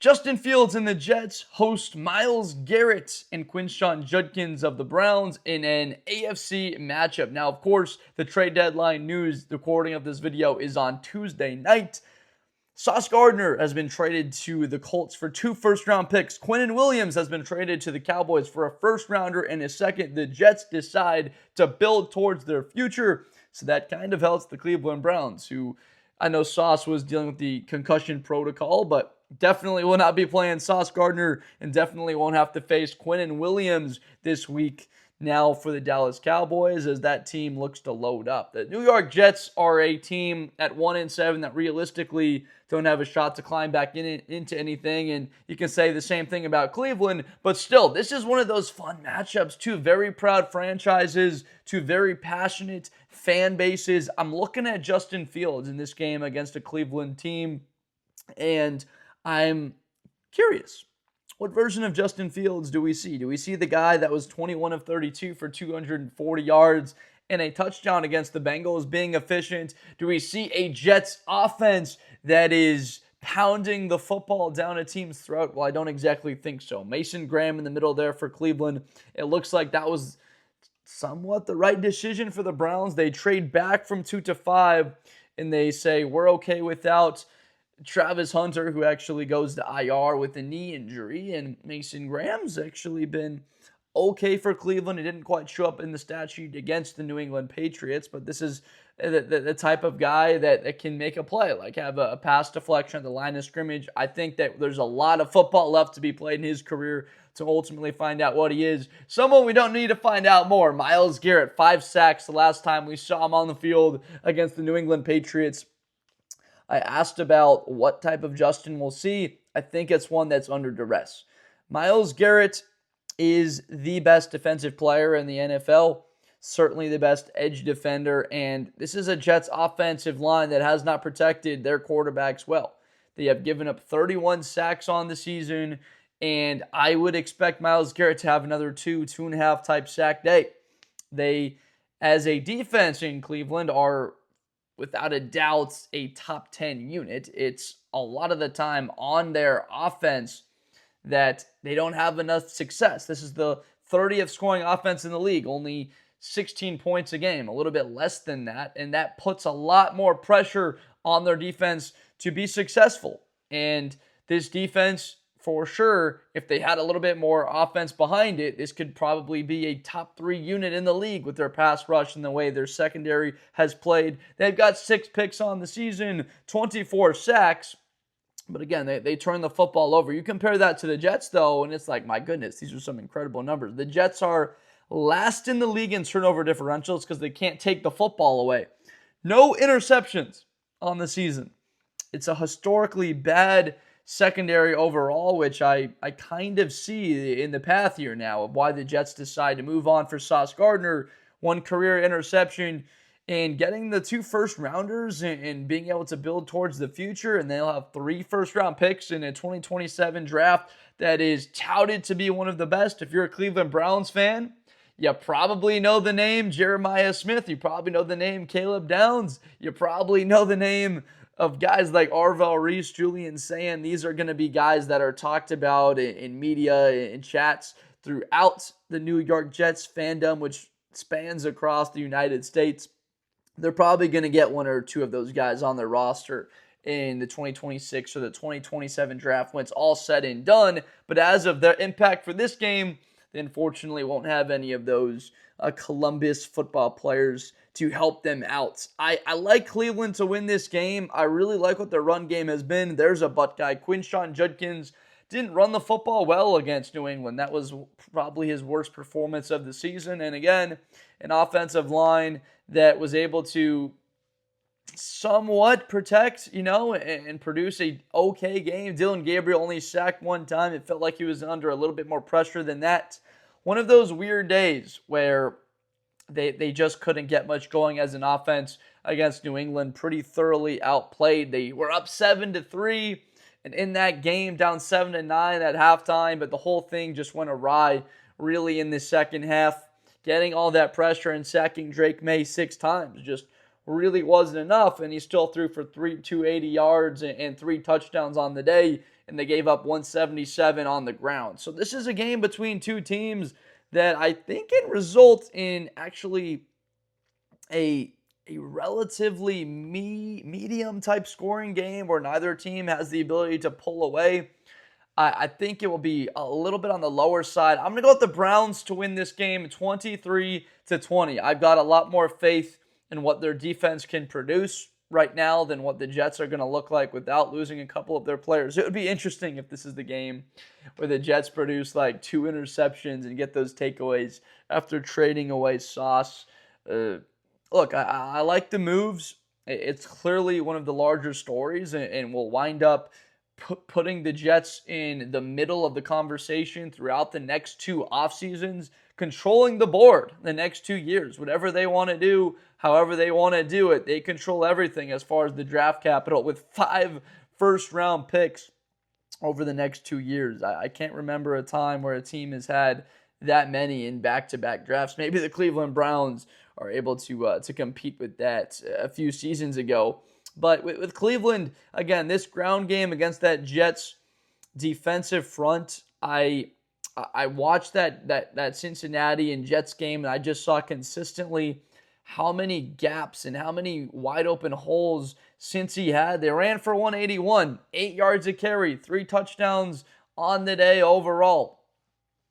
Justin Fields and the Jets host Myles Garrett and Quinshon Judkins of the Browns in an AFC matchup. Now, of course, the trade deadline news, the recording of this video is on Tuesday night. Sauce Gardner has been traded to the Colts for 2 first-round picks. Quinnen Williams has been traded to the Cowboys for a first-rounder and a second. The Jets decide to build towards their future, so that kind of helps the Cleveland Browns, who I know Sauce was dealing with the concussion protocol, but definitely will not be playing Sauce Gardner and definitely won't have to face Quinnen Williams this week now for the Dallas Cowboys as that team looks to load up. The New York Jets are a team at 1-7 that realistically don't have a shot to climb back into anything, and you can say the same thing about Cleveland, but still, this is one of those fun matchups. Two very proud franchises, two very passionate fan bases. I'm looking at Justin Fields in this game against a Cleveland team, and I'm curious. What version of Justin Fields do we see? Do we see the guy that was 21 of 32 for 240 yards and a touchdown against the Bengals being efficient? Do we see a Jets offense that is pounding the football down a team's throat? Well, I don't exactly think so. Mason Graham in the middle there for Cleveland. It looks like that was somewhat the right decision for the Browns. They trade back from 2 to 5, and they say, we're okay without Travis Hunter, who actually goes to IR with a knee injury, and Mason Graham's actually been okay for Cleveland. He didn't quite show up in the stat sheet against the New England Patriots, but this is the type of guy that can make a play, like have a pass deflection at the line of scrimmage. I think that there's a lot of football left to be played in his career to ultimately find out what he is. Someone we don't need to find out more, Myles Garrett, 5 sacks the last time we saw him on the field against the New England Patriots. I asked about what type of Justin we'll see. I think it's one that's under duress. Myles Garrett is the best defensive player in the NFL, certainly the best edge defender, and this is a Jets offensive line that has not protected their quarterbacks well. They have given up 31 sacks on the season, and I would expect Myles Garrett to have another 2.5 type sack day. They, as a defense in Cleveland, are without a doubt a top 10 unit. It's a lot of the time on their offense that they don't have enough success. This is the 30th scoring offense in the league, only 16 points a game, a little bit less than that, and that puts a lot more pressure on their defense to be successful. And this defense, for sure, if they had a little bit more offense behind it, this could probably be a top 3 unit in the league with their pass rush and the way their secondary has played. They've got 6 picks on the season, 24 sacks. But again, they turn the football over. You compare that to the Jets, though, and it's like, my goodness, these are some incredible numbers. The Jets are last in the league in turnover differentials because they can't take the football away. No interceptions on the season. It's a historically bad secondary overall, which I kind of see in the path here now of why the Jets decide to move on for Sauce Gardner, 1 career interception, and getting the 2 first-rounders and being able to build towards the future, and they'll have 3 first-round picks in a 2027 draft that is touted to be one of the best. If you're a Cleveland Browns fan, you probably know the name Jeremiah Smith. You probably know the name Caleb Downs. You probably know the name of guys like Arvell Reese, Julian Sand. These are going to be guys that are talked about in media, in chats throughout the New York Jets fandom, which spans across the United States. They're probably going to get 1 or 2 of those guys on their roster in the 2026 or the 2027 draft when it's all said and done. But as of their impact for this game, they unfortunately won't have any of those Columbus football players to help them out. I like Cleveland to win this game. I really like what their run game has been. There's a butt guy. Quinshon Judkins didn't run the football well against New England. That was probably his worst performance of the season. And again, an offensive line that was able to somewhat protect, and produce a okay game. Dillon Gabriel only sacked 1 time. It felt like he was under a little bit more pressure than that. One of those weird days where they just couldn't get much going as an offense against New England. Pretty thoroughly outplayed. They were up 7-3, and in that game, down 7-9 at halftime, but the whole thing just went awry really in the second half. Getting all that pressure and sacking Drake May 6 times just really wasn't enough, and he still threw for 280 yards and 3 touchdowns on the day. and they gave up 177 on the ground. So this is a game between two teams that I think can result in actually a relatively medium type scoring game where neither team has the ability to pull away. I think it will be a little bit on the lower side. I'm going to go with the Browns to win this game 23-20. I've got a lot more faith in what their defense can produce right now than what the Jets are going to look like without losing a couple of their players. It would be interesting if this is the game where the Jets produce like 2 interceptions and get those takeaways after trading away Sauce. Look, I like the moves. It's clearly one of the larger stories and will wind up putting the Jets in the middle of the conversation throughout the next 2 off seasons, controlling the board the next 2 years. Whatever they want to do, however they want to do it, they control everything as far as the draft capital with 5 first-round picks over the next 2 years. I can't remember a time where a team has had that many in back-to-back drafts. Maybe the Cleveland Browns are able to compete with that a few seasons ago. But with Cleveland, again, this ground game against that Jets defensive front, I watched that Cincinnati and Jets game, and I just saw consistently how many gaps and how many wide open holes Cincy had. They ran for 181, 8 yards a carry, 3 touchdowns on the day overall.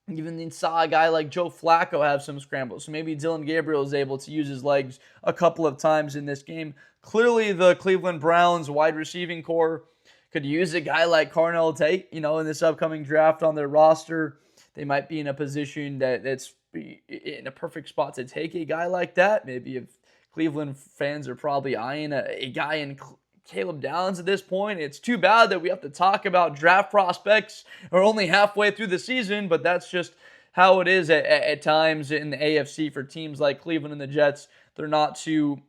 Even saw a guy like Joe Flacco have some scrambles. So maybe Dillon Gabriel is able to use his legs a couple of times in this game. Clearly, the Cleveland Browns wide receiving core could use a guy like Carnell Tate, in this upcoming draft on their roster. They might be in a position that's in a perfect spot to take a guy like that. Maybe if Cleveland fans are probably eyeing a guy in Caleb Downs at this point. It's too bad that we have to talk about draft prospects or only halfway through the season, but that's just how it is at times in the AFC for teams like Cleveland and the Jets. They're not too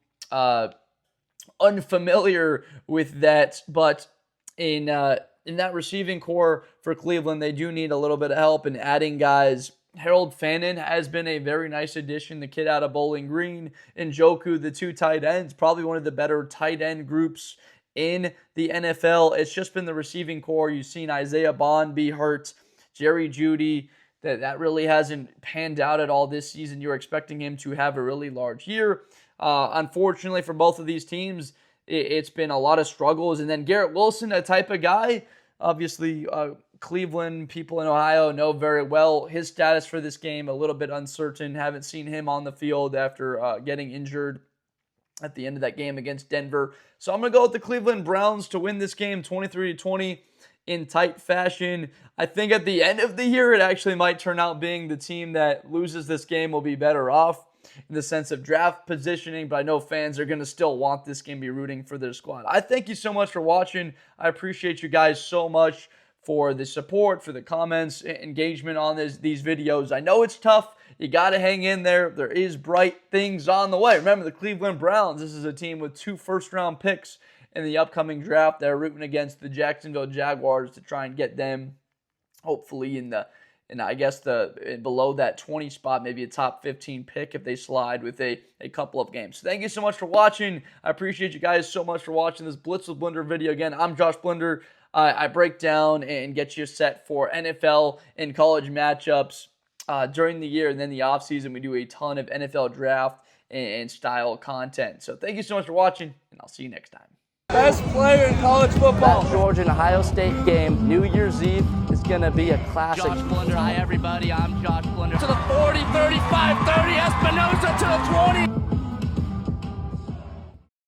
unfamiliar with that, but in that receiving core for Cleveland, they do need a little bit of help in adding guys. Harold Fannin has been a very nice addition, the kid out of Bowling Green. And Njoku, the 2 tight ends, probably one of the better tight end groups in the NFL. It's just been the receiving core. You've seen Isaiah Bond be hurt, Jerry Jeudy. That really hasn't panned out at all this season. You're expecting him to have a really large year. Unfortunately for both of these teams, it's been a lot of struggles. And then Garrett Wilson, a type of guy, obviously Cleveland people in Ohio know very well. His status for this game, a little bit uncertain. Haven't seen him on the field after getting injured at the end of that game against Denver. So I'm going to go with the Cleveland Browns to win this game 23-20 in tight fashion. I think at the end of the year, it actually might turn out being the team that loses this game will be better off in the sense of draft positioning, but I know fans are going to still want this game, be rooting for their squad. I thank you so much for watching. I appreciate you guys so much for the support, for the comments, engagement on these videos. I know it's tough. You got to hang in there. There is bright things on the way. Remember, the Cleveland Browns, this is a team with 2 first-round picks in the upcoming draft. They're rooting against the Jacksonville Jaguars to try and get them, hopefully, in I guess below that 20 spot, maybe a top 15 pick if they slide with a couple of games. So thank you so much for watching. I appreciate you guys so much for watching this Blitz with Blender video. Again, I'm Josh Blender. I break down and get you set for NFL and college matchups during the year, and then the offseason we do a ton of NFL draft and style content. So thank you so much for watching, and I'll see you next time. Best player in college football. That Georgia and Ohio State game, New Year's Eve, is going to be a classic. Josh Blender, hi everybody, I'm Josh Blender. To the 40, 35, 30, Espinosa to the 20.